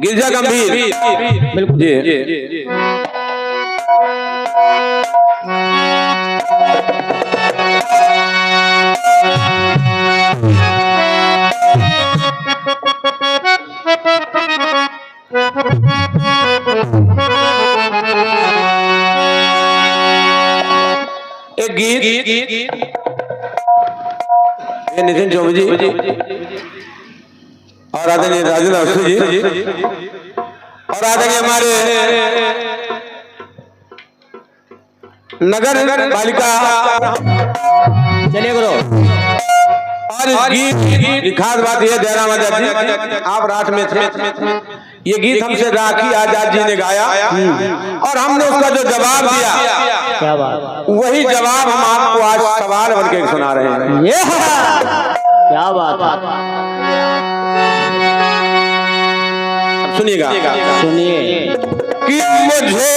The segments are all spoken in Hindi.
गिरजा गंभीर बिल्कुल जी। एक गीत नितिन चौबे जी और आदरणीय राजेंद्र अवस्थी जी और आदरणीय हमारे नगर पालिका चलिए करो। और गीत की खास बात यह जयराम आजाद जी आप रात में थे, ये गीत हमसे राखी आजाद जी ने गाया और हमने उसका जो जवाब दिया, क्या बात, वही जवाब हम आपको आज सवाल बन के सुना रहे हैं। ये क्या बात, सुनिएगा, सुनिए। कि मुझे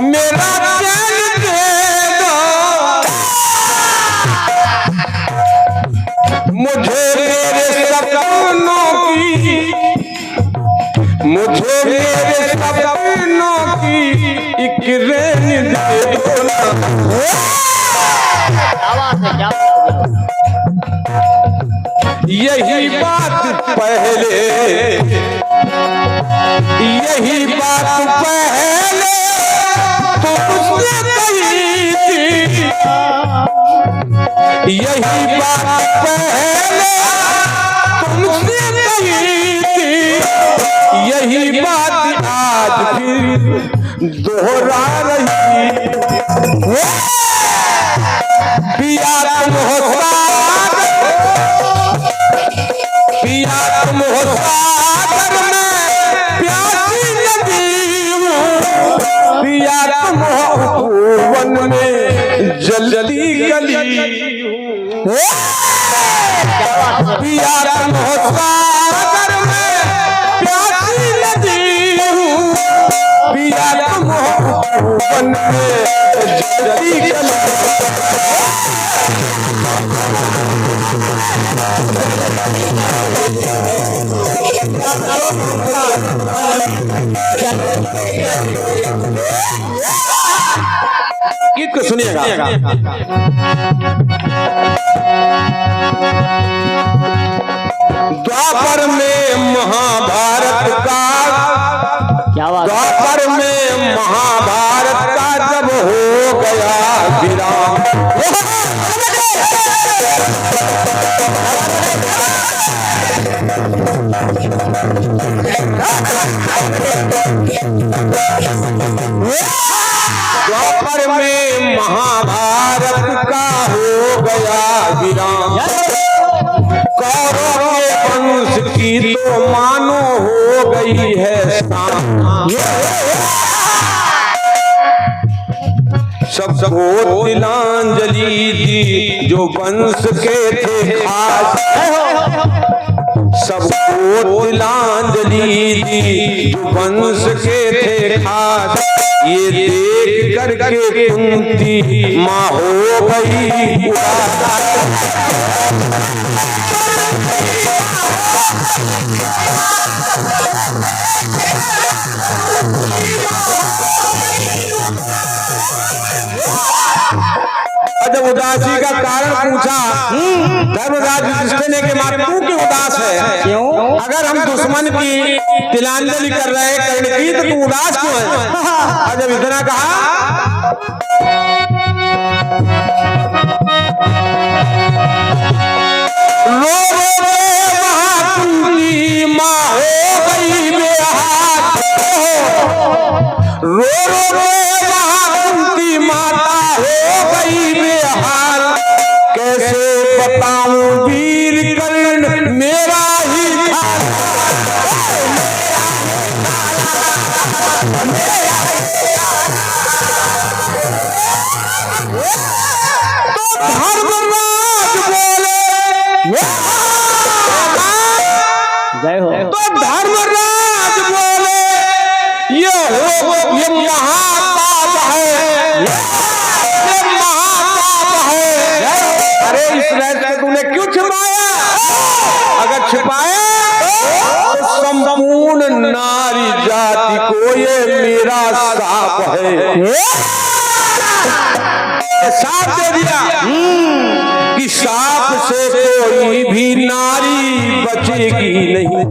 मेरा चैन दे दो, मुझे मेरे सपनों की, मुझे मेरे सपनों की एक रेन दे दो ना। यही बात पहले, यही बात पहले तुमसे कही थी, यही बात पहले तुमसे कही थी, यही बात आज फिर दोहरा रही। पिया तुम हो सागर, पिया तुम हो सागर में प्यासी नदी हूँ, पिया तुम हो वन में जल्दी गली हूँ, पिया तुम हो सागर में प्यासी नदी हूँ, पिया तुम हो वन में जल्दी गली। गीत को सुनिएगा। द्वापर में महाभारत का, क्या बात, द्वापर में महाभारत का जब हो गया विराम, द्वापर में महाभारत का हो गया विराम, कौरव के वंश की तो मानो हो गई है शाम, सबको तिलांजलि दी जो वंश के थे खास, सबको तिलांजलि दी जो वंश के थे खास, ये देख करके कुंती माँ हो गई उदास। जब उदासी का कारण पूछा, धर्मराज युधिष्ठिर ने कि मां तू क्यों उदास है? क्यों? अगर हम दुश्मन की तिलांजलि कर रहे हैं कर्ण की, तो तू उदास क्यों है? और जब इतना कहा, रो रो महाकुंती माँ हो गई बेहाथ, रो रो महाकुंती माता हो महापाप है। अरे इस रहस्य को तूने क्यों छिपाया? अगर छिपाया तो संपूर्ण नारी जाति को ये मेरा साप है। साप दे दिया कि साप से कोई भी नारी बचेगी नहीं।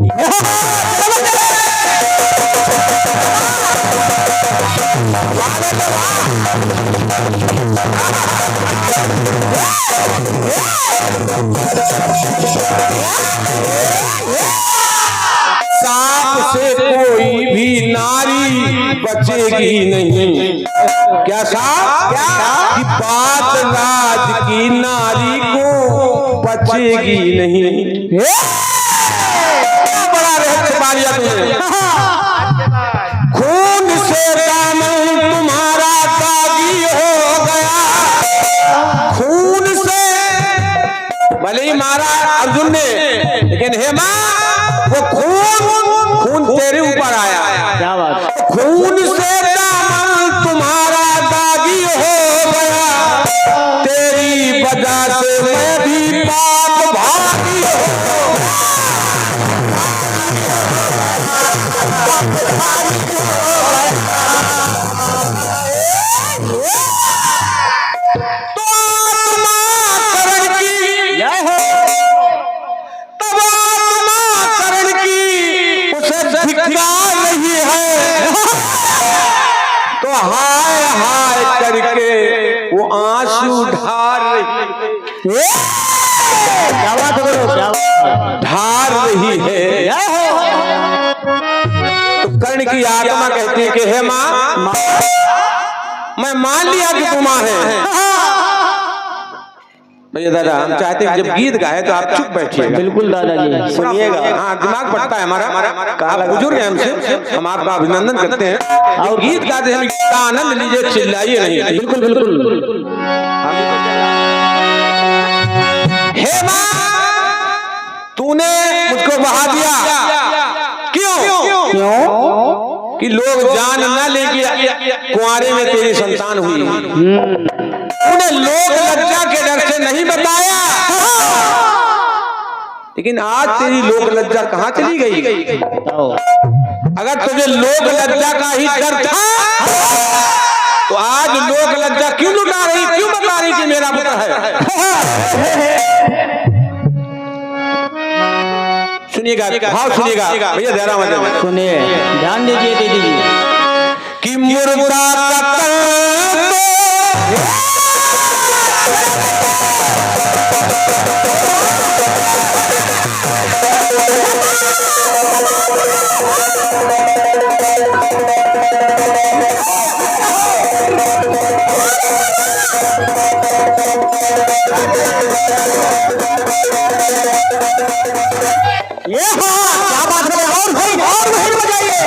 साप से कोई भी नारी बचेगी नहीं। क्या साप? कि बात राज की नारी को बचेगी नहीं। बड़ा रहस्य पा लिया तुमने। खून से दामन तुम्हारा दागी हो गया। खून से भले ही मारा अर्जुन ने, लेकिन हेमा वो खून तेरे ऊपर आया। क्या बात? खून से दामन तुम्हारा दागी हो गया। तेरी वजह से मैं भी पाप भागी हो। तो आत्मा करण की जय हो। तब आत्मा करण की उसे धिक्कार नहीं है। तो हाय हाय करके वो आंसू ढार रही है। क्या बात करो? क्या बात? ढार रही है। जय हो। तो कर्ण की आत्मा कहती है कि हे माँ, मैं मान लिया कि तुम माँ है। भैया दादा, हम चाहते हैं जब गीत गाए तो आप चुप बैठिएगा। बिल्कुल दादाजी। सुनिएगा। हाँ, दिमाग पड़ता है हमारा। आप बुजुर्ग हैं हमसे, हम आपका अभिनंदन करते हैं। और गीत गाते हैं, का आनंद लीजिए, चिल्लाइए नहीं। बिल्कुल बिल्कुल। हे माँ, तूने मुझको बहा दिया। क्यों? क्यों? कि लोग जान न ले कि कुंवारे में तेरी संतान हुई। तूने लोग लज्जा के डर से नहीं बताया, लेकिन आज तेरी लोक लज्जा कहाँ चली गई? बताओ। अगर तुझे लोक लज्जा का ही डर था तो आज लोक लज्जा क्यों लुटा रही, क्यों बता रही कि मेरा पुत्र है? सुनिएगा, भाव सुनिएगा भैया, धैर्य मत। सुनिए, ध्यान दीजिए दीदी जी। कि मुर्दा का ये क्या बात है? और भाई बजाइए।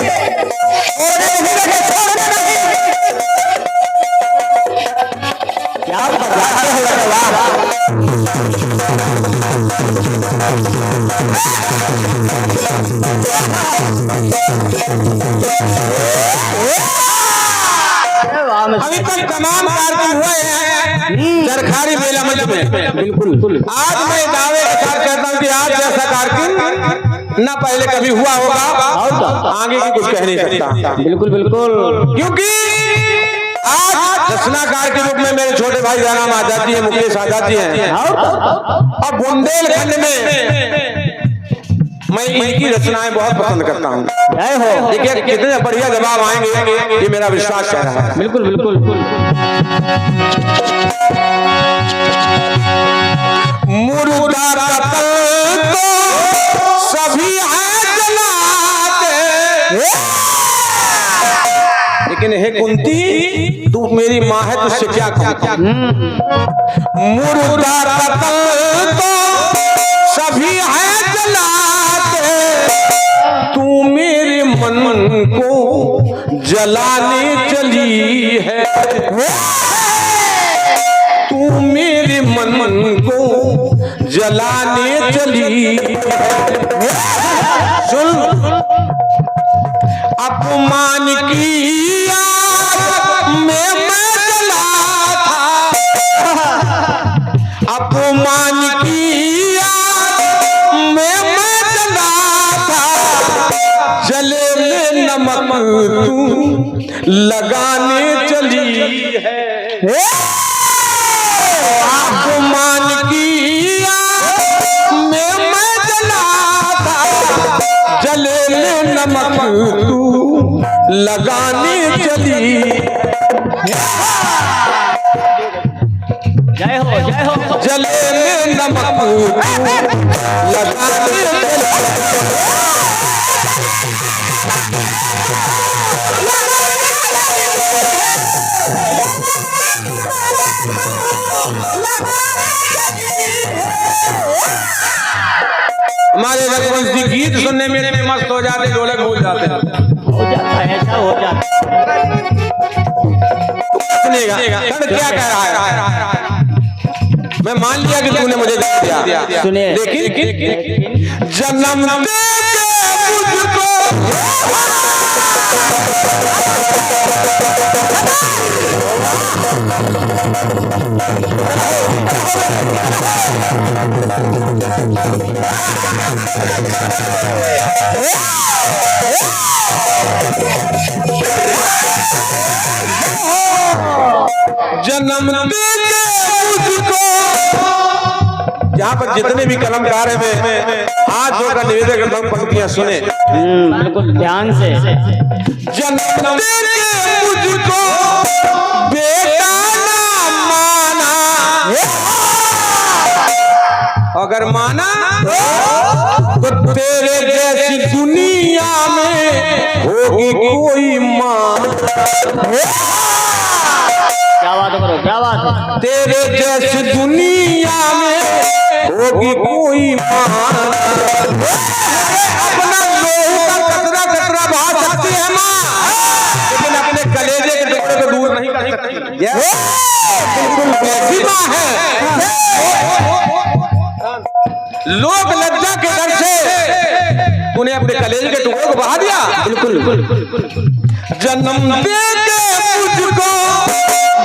क्या बजाते हो? अभी तक तमाम कार्यक्रम हुए हैं सरकारी मेला मंच में। बिल्कुल। आज मैं दावे के साथ कहता हूँ कि आज जैसा कार्यक्रम न पहले कभी हुआ होगा, आगे की कुछ कह नहीं सकता। बिल्कुल बिल्कुल। क्योंकि आज रचनाकार के रूप में मेरे छोटे भाई जयराम आजाद जी हैं, मुकेश आजाद जी हैं। और बुंदेलखंड में मैं इनकी रचनाएं बहुत पसंद करता हूँ। जय हो। देखिए कितने बढ़िया जवाब आएंगे, ये मेरा विश्वास कह रहा है। बिल्कुल बिल्कुल। मुर्दा कत्ल तो सभी हैं जलाते, लेकिन हे कुंती, तू मेरी माँ है, तुझसे क्या कहूं? मुर्दा कत्ल तो सभी हैं जलाते, तू मेरे मन को जलाने चली है। तू मेरे मन को जलाने चली है। सुन, अपमान की आग में मैं जला तू लगाने चली है। आसमान की आग में मैं जला था, जले में नमक तू लगाने चली। जय हो जय हो। जले में नमक तू लगाने चली। हमारे रघुवंशी गीत सुनने में इतने मस्त हो जाते, ढोलक भूल जाते हैं। हो जाता है, ऐसा हो जाता है। सुनेगा कर्ण क्या कह रहा है। मैं मान लिया कि तूने मुझे दे दिया, सुनिए। लेकिन जन्म दे के मुझको जन्म दे के मुझको। यहाँ पर जितने भी कलमकार हैं, हाथ जोड़कर निवेदन करता हूं, पंक्तियां सुने बिल्कुल ध्यान से। जन्म दे के मुझको बेटा ना माना, अगर माना तो तेरे जैसी दुनिया में होगी कोई मां। क्या बात करो, क्या बात है। तेरे जैसी दुनिया में होगी कोई मां। अपना लोहू का कतरा कतरा बहा सकती है मां, लेकिन अपने कलेजे के टुकड़े को दूर नहीं कर सकती। बिल्कुल वैसी मां है। लोग लज्जा के डर से तूने अपने कलेजे के टुकड़े को बहा दिया। बिल्कुल। जन्म दे के मुझको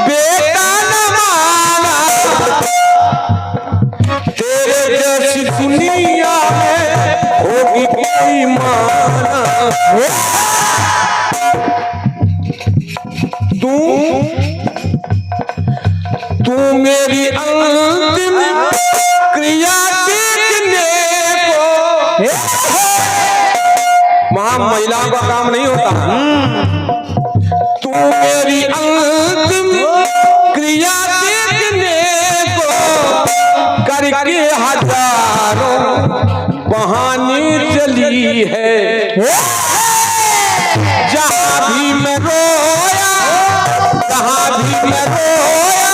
बेटा न माना, तेरे जैसी दुनिया में होगी कोई मां। तू मेरी अंतिम क्रिया देखने को। वहां महिलाओं का काम नहीं होता। तू मेरी अंतिम क्रिया देखने को करके हजारों बहाने चली है। जहां भी मैं रोया, जहां भी मैं रोया,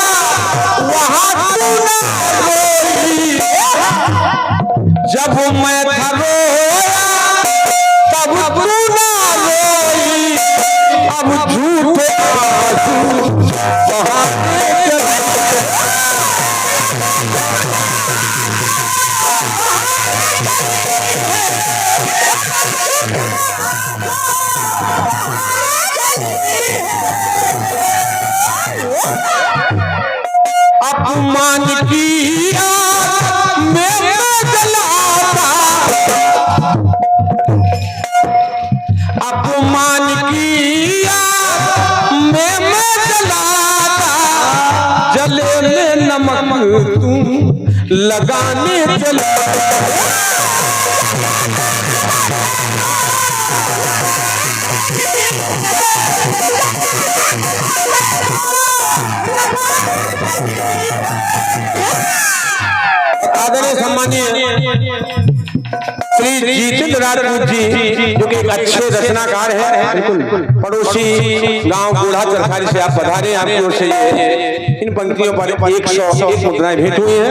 वहां तू ना रोई। जब मैं था रोया तब तू ना रोई। अब झूठे आंसू बहाते चले। अपमान की आग में मैं जलाता, अपमान की आग में मैं जलाता, जले में नमक तू लगाने चला। आदरणीय सम्मानीय श्री जितेंद्र राजपूत जी, जो कि एक अच्छे रचनाकार हैं, बिल्कुल पड़ोसी गांव बूढ़ा चरखारी से आप पधारे। आपकी ओर से ये इन पंक्तियों पर 101 मुद्राएं भेंट हुई हैं।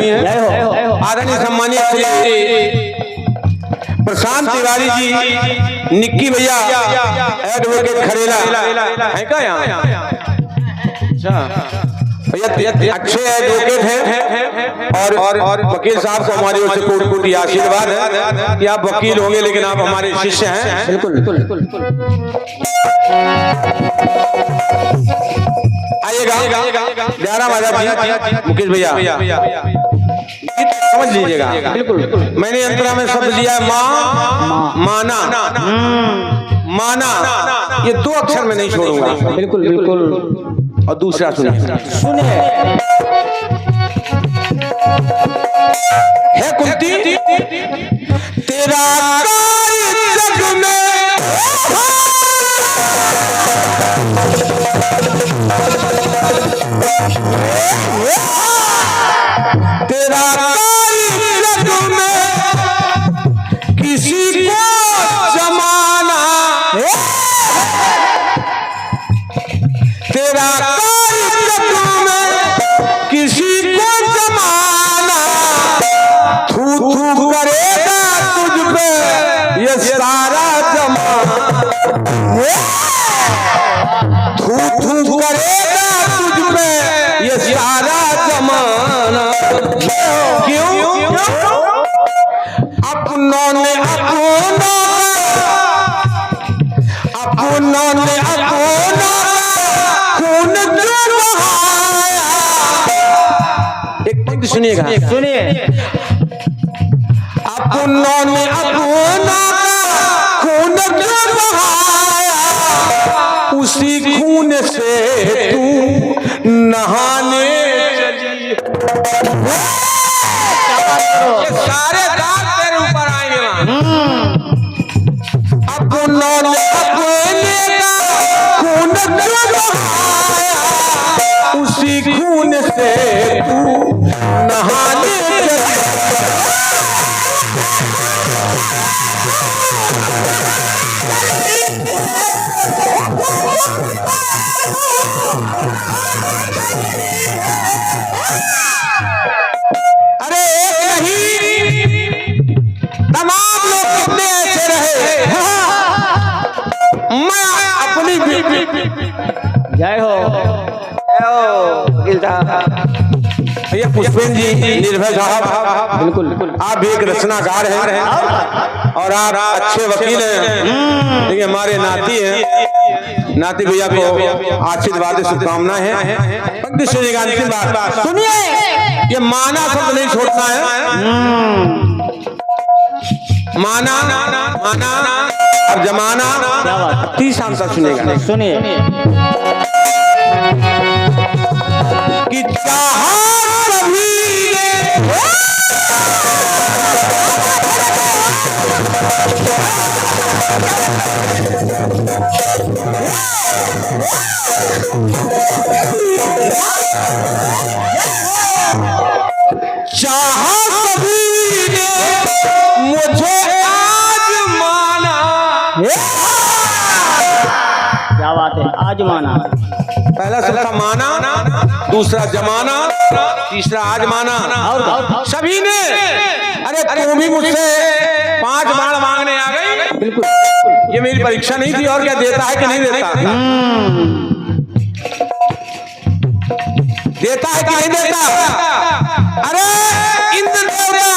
आदरणीय सम्मानीय श्री प्रशांत तिवारी जी, निक्की भैया एडवोकेट खरेला है क्या यहाँ? अच्छा भैया अच्छे एडवोकेट हैं और वकील साहब को हमारी ओर से कोटि कोटि आशीर्वाद है कि आप वकील होंगे लेकिन आप हमारे शिष्य हैं। बिल्कुल। आइएगा 11 बजे मुकेश भैया समझ लीजिएगा। बिल्कुल। मैंने अंतरा में शब्द दिया माँ माना। माना, ये दो अक्षर में नहीं छोड़ूंगा। बिल्कुल बिल्कुल। और दूसरा सुनिए, सुनिए। है कुंती तेरा कार्य जग में तेरा कार्य जग में किसी को जमाना, तेरा कार्य जग में किसी को जमाना, थू थू करेगा तुझ पे ये सारा जमाना, थू थू करेगा तुझ पे ये सारा जमाना। क्यों? अपनों ने अपना खून क्यों बहाया। एक पंक्ति सुनिएगा, सुनिए। अपनों ने अपना खून क्यों बहाया, उसी खून से तू नहाने चली। ये सारे दाग तेरे ऊपर आएंगे। अपनों ने अपने का खून क्यों बहाया, उसी खून से तू नहाने चली। अरे नहीं, तमाम लोग कितने ऐसे रहे। मैं अपनी जय हो। ये पुष्पेन जी, निर्भय साहब, बिल्कुल। आप भी एक रचनाकार हैं और आप अच्छे वकील हैं, लेकिन हमारे नाती हैं। नाती भैया को आशीर्वाद शुभकामनाएं हैं। पंक्ति सुनिएगा, अंतिम बात सुनिए। ये माना शब्द नहीं छोड़ना है। माना माना और जमाना, क्या बात। तीसरा अंतर सुनिएगा। सुनिए। कि चाहा कभी ने चाहा कभी ने मुझे आज माना। क्या बात है, आज माना। पहला शब्द था माना, दूसरा जमाना, तीसरा आज माना। और सभी ने, अरे तू भी मुझसे 5 बाण मांगने आ गई। बिल्कुल। ये मेरी परीक्षा नहीं थी, और क्या देता है कि नहीं देता? देता है कि नहीं देता? अरे इंद्र देवता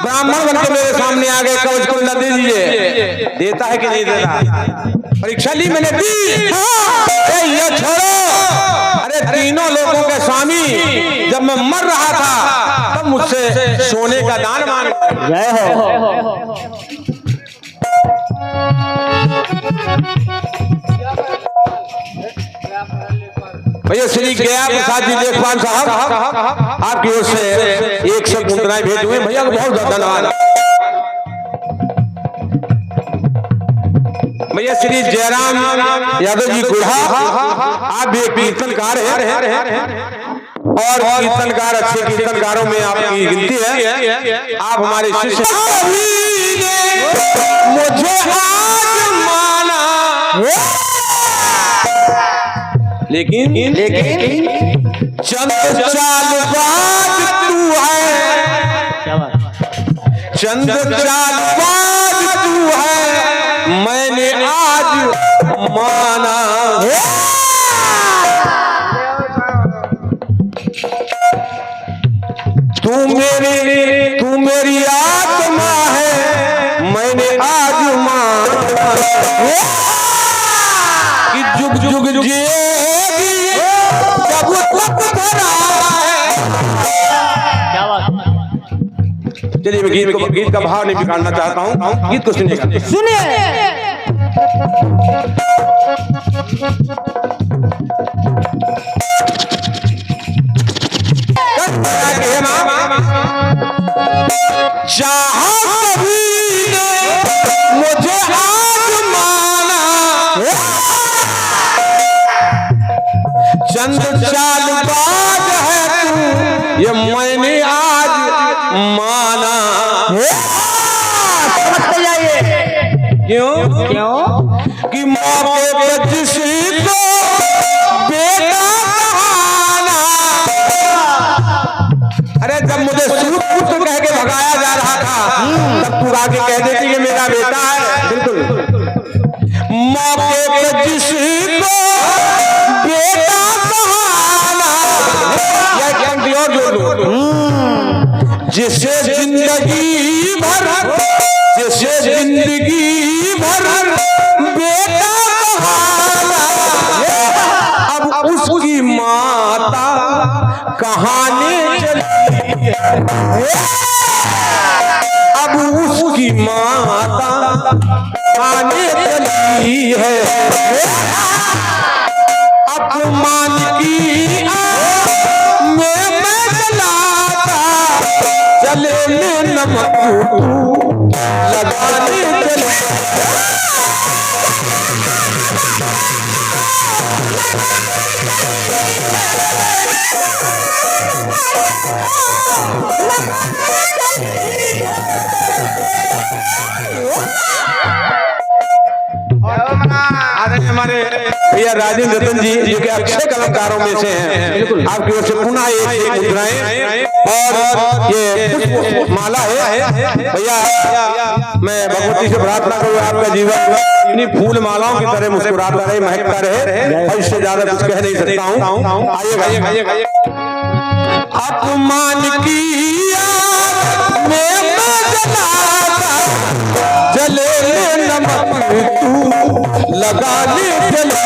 ब्राह्मण बन के मेरे सामने आ गए, कवच कुंडल दे दीजिए। देता है कि नहीं देता? परीक्षा ली मैंने, दी। ये छोड़ो, अरे तीनों लोगों के स्वामी जब मैं मर रहा था तब मुझसे सोने का दान मांग। जय हो। भैया श्री गया प्रसाद जी देखभाल साहब, आपकी ओर से 100 मुद्राएं भेज हुए। भैया को बहुत ज्यादा धन्यवाद। भैया श्री जयराम यादव जी गुढ़ा, आप भी एक कीर्तनकार हैं और कीर्तनकार, अच्छे कीर्तनकारों में आपकी गिनती है। आप हमारे शिष्य। मुझे आज माना, लेकिन चंद चालबाज तू है, क्या बात। चंद चालबाज तू है, मैंने आज माना। तू मेरी आत्मा है, मैंने आज माना कि जुग जुग जिएगी जब तक धरा है। क्या बात। चलिए मैं गीत का भाव नहीं बिगाड़ना चाहता हूँ, गीत को सुनिएगा। सुनिए। चाहा कभी ने मुझे आजमाना, चंद चाल बाज है तू ये मैंने आज माना। समझते जाइए। क्यों? क्यों? कि मौके पे किसी को बेटा कहाना। अरे जब मुझे सूट पुत्र कह के भगाया जा रहा था तब तू आगे कह देती कि मेरा बेटा है। बिल्कुल। मौके पे किसी को बेटा कहाना, यह पंक्ति और जोड़ दो। जिसे जिंदगी भर बेटा कहाना, अब उसकी माता कहानी चली है। अब उसकी माता कहानी चली है। अपमान की आग में मैं जलाता, चले में नमक तू लगाने चले। हमारे भैया राजेंद्र रतन जी जो कि अच्छे कलाकारों में से हैं, आपकी ओर से पुनः एक मुद्राएं और ये पुष्प माला है। भैया मैं भगवती से प्रार्थना करूँ आपका जीवन इन्हीं फूल मालाओं की तरह मुस्कुराता रहे, महकता रहे, और इससे ज्यादा कुछ कह नहीं सकता हूँ। आइए अपमान की आग में मैं जलाता, जले नमक तू लगाने चले।